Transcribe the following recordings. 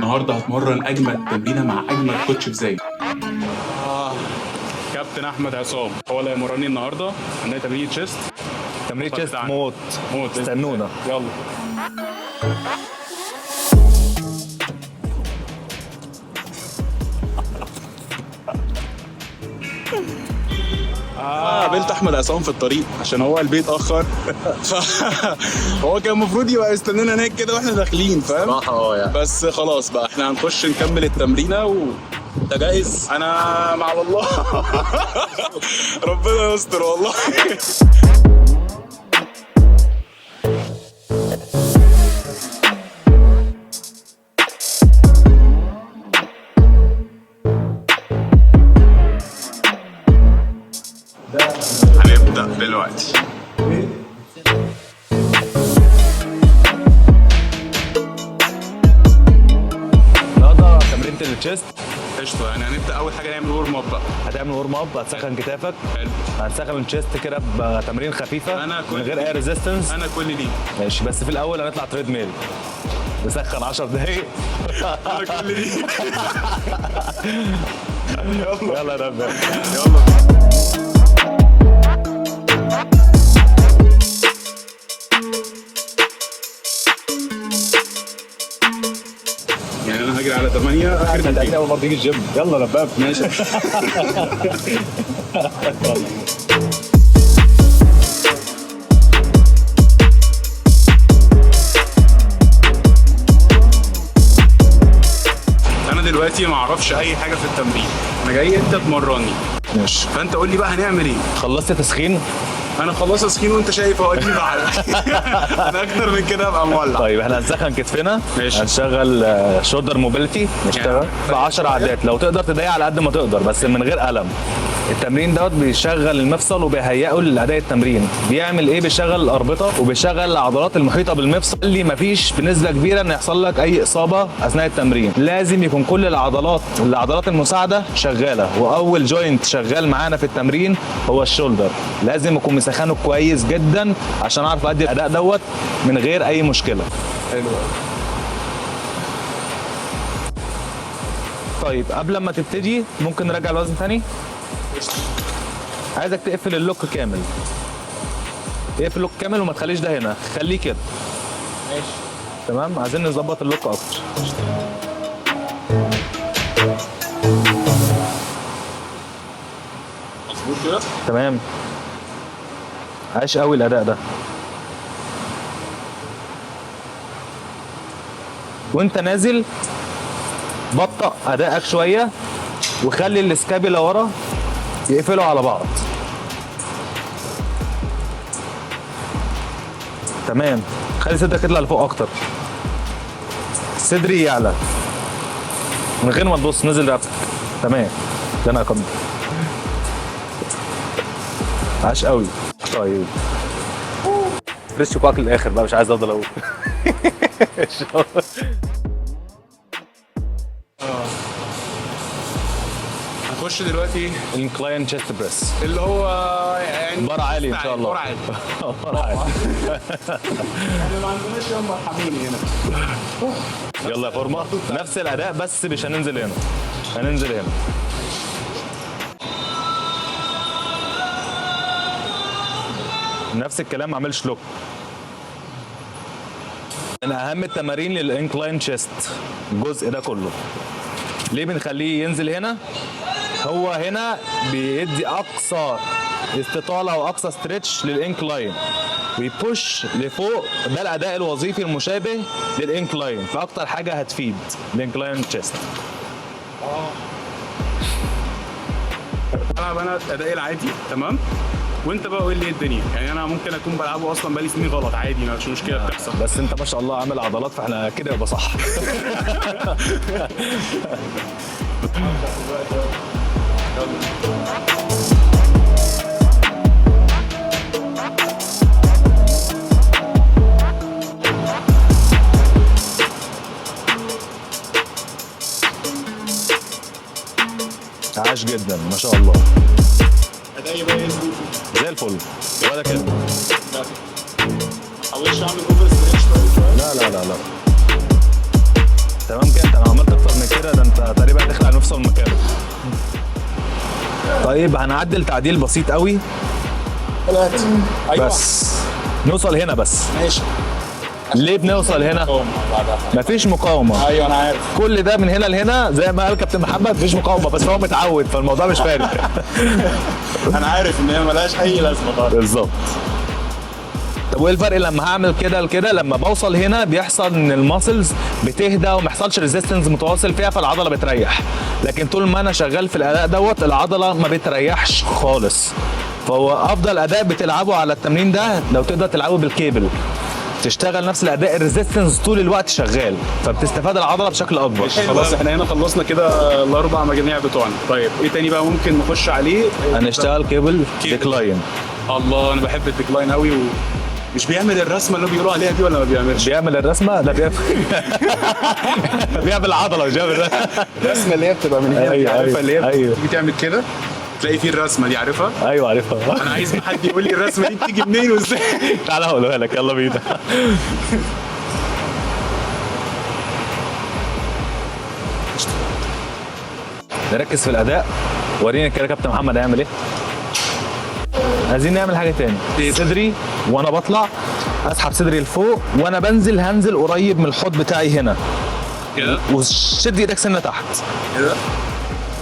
النهارده هتمرن اجمد تمرينه مع اجمد كوتش في زايد. كابتن احمد عصام هو اللي هيمرني النهارده. عندنا تمرين تشيست. تمرين تشيست موت. استنونا. يلا. قابلت احمد عصام في الطريق عشان هو البيت اخر. هو كان المفروض يبقى يستنانا هناك كده واحنا داخلين، فاهم؟ صراحة يعني. بس خلاص بقى احنا هنخش نكمل التمرينه انت جاهز؟ انا مع الله. ربنا يستر والله. هنبدأ دلوقتي. النهارده تمرينة التشيست قشطة، يعني هنبدأ أول حاجة نعمل ورم اب بقى. هتعمل ورم اب، هتسخن كتافك. حلو. هنسخن التشيست كده بتمارين خفيفة أنا كل من غير دي. اي ريزيستنس. أنا كل دي. ماشي، بس في الأول هنطلع تريد ميل. نسخن 10 دقايق. أنا كل دي. يلا نبدأ. يلا. يعني أنا هجري على 8 آخر احنا دقيقة. أول مرة تيجي الجيم. يلا نباب. ماشي. أنا دلوقتي ما أعرفش أي حاجة في التمرين، أنا جاي أنت تمرني، ماشي. فأنت قول لي بقى هنعمل إيه؟ خلصت تسخين؟ انا خلصت سكين وانت شايف اهو اديني بعرق. انا اكتر من كده ابقى مولع. طيب احنا هنسخن كتفنا. ماشي. هنشغل شولدر موبيليتي. نشتغل ب 10 عدات، لو تقدر تضيق على قد ما تقدر بس من غير ألم. التمرين دوت بيشغل المفصل وبيهيئه لأداء التمرين. بيعمل ايه؟ بيشغل الأربطة وبيشغل العضلات المحيطة بالمفصل اللي مفيش بنسبة كبيرة ان يحصل لك اي إصابة أثناء التمرين. لازم يكون كل العضلات المساعدة شغالة، وأول جوينت شغال معانا في التمرين هو الشولدر. لازم يكون مسخنه كويس جدا عشان اعرف ادي الأداء دوت من غير اي مشكلة. حلو. طيب قبل ما تبتدي ممكن نراجع الوزن تاني. عايزك تقفل اللوك كامل. اقفل اللوك كامل وما تخليش ده هنا، خليه كده. ماشي. تمام، عايزين نظبط اللوك اكتر. مظبوط كده. تمام، عاش قوي الاداء ده. وانت نازل بطأ ادائك شويه وخلي الاسكابيلا ورا يقفلوا على بعض. تمام، خلي صدرك يطلع لفوق اكتر. صدري يعلى من غير ما تبص، نزل رقبتك. تمام، ده انا هكمل. عاش قوي. طيب فريش كواك للاخر بقى، مش عايز افضل اقول. هنخش دلوقتي انكلاين تشيست بريس، اللي هو يعني بار عالي ان شاء الله. بار عالي. بار عالي. احنا ما عندناش يوم مرحمين هنا. يلا يا فورمه، نفس الاداء بس مش هننزل هنا، هننزل هنا. نفس الكلام، ما اعملش لوك. من اهم التمارين للانكلاين تشيست الجزء ده كله. ليه بنخليه ينزل هنا؟ هو هنا بيدي اقصى استطاله واقصى ستريتش للانكلاين، ويبوش لفوق. ده الاداء الوظيفي المشابه للانكلاين، فاكتر حاجه هتفيد الانكلاين تشيست. العب انا ادائي العادي تمام، وانت بقى قول لي ايه الدنيا. يعني انا ممكن اكون بلعبه اصلا بقالي سنين غلط، عادي مش مشكله بتحصل. بس انت ما شاء الله عامل عضلات، فاحنا كده يبقى صح. عاش جدا ما شاء الله. ادائي بقى زي الفل ولا كده. حاولش اعمل اوفر ستريتش. لا لا لا لا، تمام كده. انت لو عملت اكتر من كده ده انت تقريبا داخل على نفس المكان. طيب هنعدل تعديل بسيط قوي ايوه بس نوصل هنا بس. ماشي. ليه بنوصل هنا؟ مفيش مقاومه. ايوه انا عارف. كل ده من هنا لهنا زي ما قال كابتن محمد مفيش مقاومه، بس هو متعود فالموضوع مش فارق. انا عارف ان هي ملهاش اي لازمه خالص. بالظبط. طب وايه الفرق لما هعمل كده لكده؟ لما بوصل هنا بيحصل ان الماسلز بتهدى وما يحصلش ريزيستنس متواصل فيها فالعضله بتريح، لكن طول ما انا شغال في الاداء دوت العضله ما بتريحش خالص. فهو افضل اداء بتلعبه على التمرين ده لو تقدر تلعبه بالكيبل، تشتغل نفس الاداء، الريزيستنس طول الوقت شغال فبتستفاد العضله بشكل اكبر. خلاص احنا هنا خلصنا كده الاربع مجاميع بتوعنا. طيب ايه تاني بقى ممكن نخش عليه؟ هنشتغل كيبل ديكلاين. الله انا بحب الديكلاين قوي. مش بيعمل الرسمه اللي بيقولوا عليها دي ولا ما بيعملش؟ بيعمل الرسمه؟ لا بيعمل بيعمل العضله مش بيعمل الرسمه اللي هي بتبقى من هنا. أيوة، عارفها اللي هي أيوة. بتيجي تعمل كده تلاقي فيه الرسمه دي، عارفها؟ ايوه عارفها. انا عايز حد يقول لي الرسمه دي بتيجي منين وازاي. تعالى هقولها لك، يلا بينا. نركز في الاداء. وريني كده كابتن محمد هيعمل ايه. عايزين نعمل حاجه تاني. صدري وانا بطلع اسحب صدري لفوق، وانا بنزل هنزل قريب من الحوض بتاعي هنا كده وشد ايدك سنه تحت كده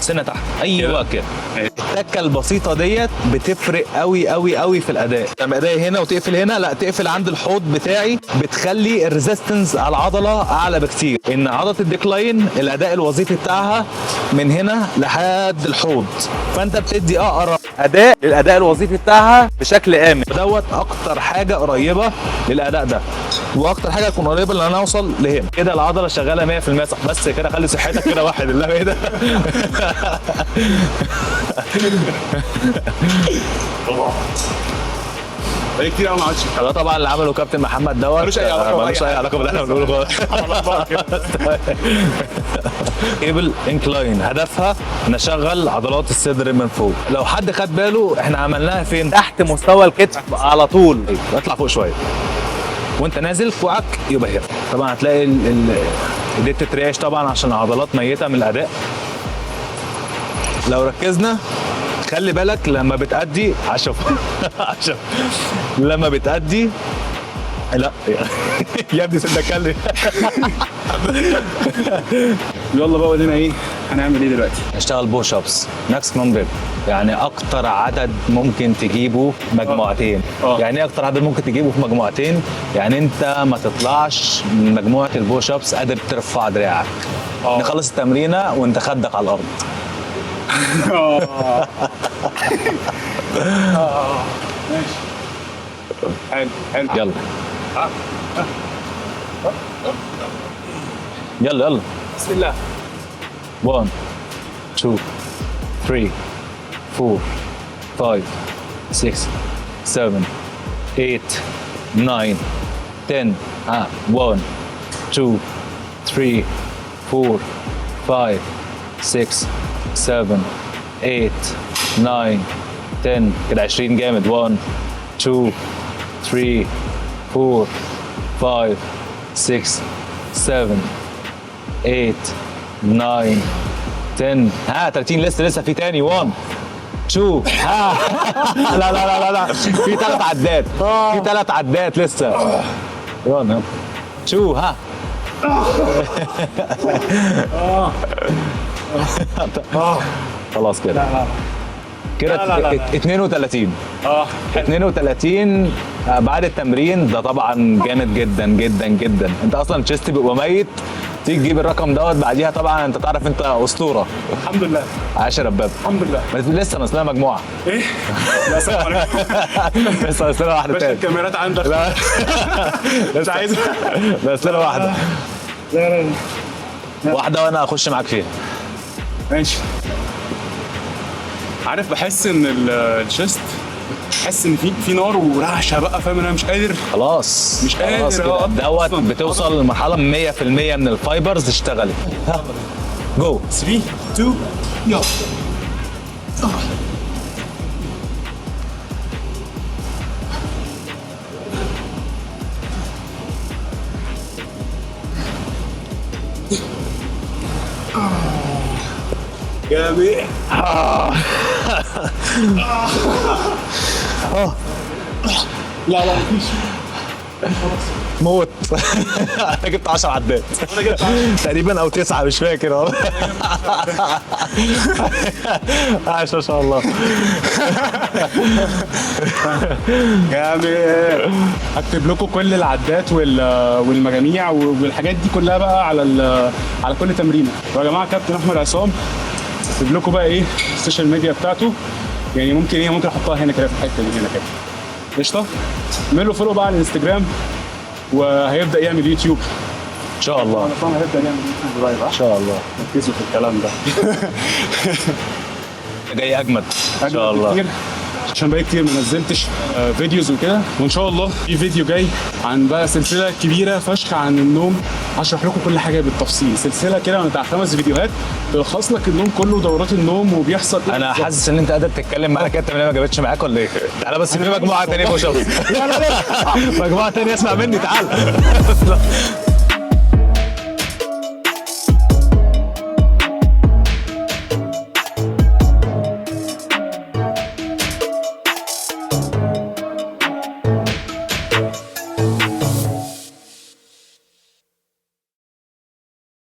سنه تحت. ايوه كده. التكه البسيطه ديت بتفرق قوي قوي قوي في الاداء. لما ايديا هنا وتقفل هنا، لا تقفل عند الحوض بتاعي، بتخلي الريزيستنس على العضله اعلى بكتير. ان عضله الديكلاين الاداء الوظيفي بتاعها من هنا لحد الحوض، فانت بتدي اقرب اداء للاداء الوظيفي بتاعها بشكل امن. دوت اكتر حاجه قريبه للاداء ده، واكتر حاجه تكون قريبه ان انا اوصل لهنا كده. العضله شغاله 100% صح. بس كده خلي صحتك كده واحد الله ايه ده. بقالي كتير قوي ما عملتش. ده طبعا اللي عمله كابتن محمد دوت ملوش أي علاقة ملوش اي علاقه باللي احنا بنقوله خالص. كيبل انكلاين هدفها نشغل عضلات الصدر من فوق. لو حد خد باله احنا عملناها فين؟ تحت مستوى الكتف على طول. اطلع فوق شويه وانت نازل كوعك يبقى هنا. طبعا هتلاقي ايديك تترعش طبعا عشان العضلات ميته من الاداء. لو ركزنا خلي بالك لما بتأدي عشان لما بتأدي لا يا ابني سيبنا اتكلم. يلا بقى قول لنا ايه هنعمل ايه دلوقتي؟ نشتغل بوش ابس ماكسيمم ريب، يعني اكتر عدد ممكن تجيبه مجموعتين. يعني ايه اكتر عدد ممكن تجيبه في مجموعتين؟ يعني انت ما تطلعش من مجموعه البوش ابس قادر ترفع دراعك. نخلص التمرينه وانت خدك على الارض. ماشي حلو حلو. يلا يلا يلا بسم الله. 1 2 3 4 5 6 7 8 9 10 1 2 3 4 5 6 7 8 9 10 كده 20 جامد. 1 2 3 4 5 6 7 8 9 10 30 لسه في تاني. 1 2 لا لا لا لا في 3 عدات. في 3 عدات لسه. 1 2 خلاص كده. كده 32 32 بعد التمرين ده طبعا جامد جدا جدا جدا. انت اصلا تشيست بيبقى ميت، تيجي تجيب الرقم دوت بعديها طبعا انت تعرف انت اسطوره. الحمد لله. عاش يا رباب. الحمد لله. بس لسه ناقصنا مجموعه. ايه؟ لا سلام عليكم. لسه ناقصنا واحده باشا تاني. الكاميرات عندك. لا مش عايز. ناقصنا واحده. لا واحده وانا اخش معاك فيها. ماشي. عارف بحس ان الشيست بحس ان في نار ورعشه بقى، فاهم؟ انا مش قادر. خلاص مش قادر خلاص كده. دوت بتوصل لمرحله 100% من الفايبرز اشتغلت. جو 3 2 يلا. جامد. لا لا مفيش. موت. انا جبت 10 عدات تقريبا او 9 مش فاكر. عاش ما شاء الله. جامد. هكتب لكم كل العدات والمجاميع والحاجات دي كلها بقى على كل تمرينه. يا جماعه كابتن احمد عصام هكتب لكم بقى ايه السوشيال ميديا بتاعته، يعني ممكن احطها هنا كده في الحته دي هنا كده. قشطه. اعملوا فولو بقى على الانستجرام، وهيبدا يعمل يوتيوب ان شاء الله. هيبدا يعمل يوتيوب قريب ان شاء الله. ركزوا في الكلام ده. جاي اجمد ان شاء الله كتير، عشان بقى كتير ما نزلتش فيديوز وكده. وان شاء الله في فيديو جاي عن بقى سلسله كبيره فشخ عن النوم، هشرح لكم كل حاجه بالتفصيل. سلسله كده بتاع 5 فيديوهات تلخص لك النوم كله ودورات النوم وبيحصل ايه. انا حاسس ان انت قادر تتكلم معاك. انت ما جابتش معاك ولا ايه؟ تعالى بس في مجموعه ثانيه فوق شخص. لا لا لا مجموعه ثانيه اسمع مني تعالى.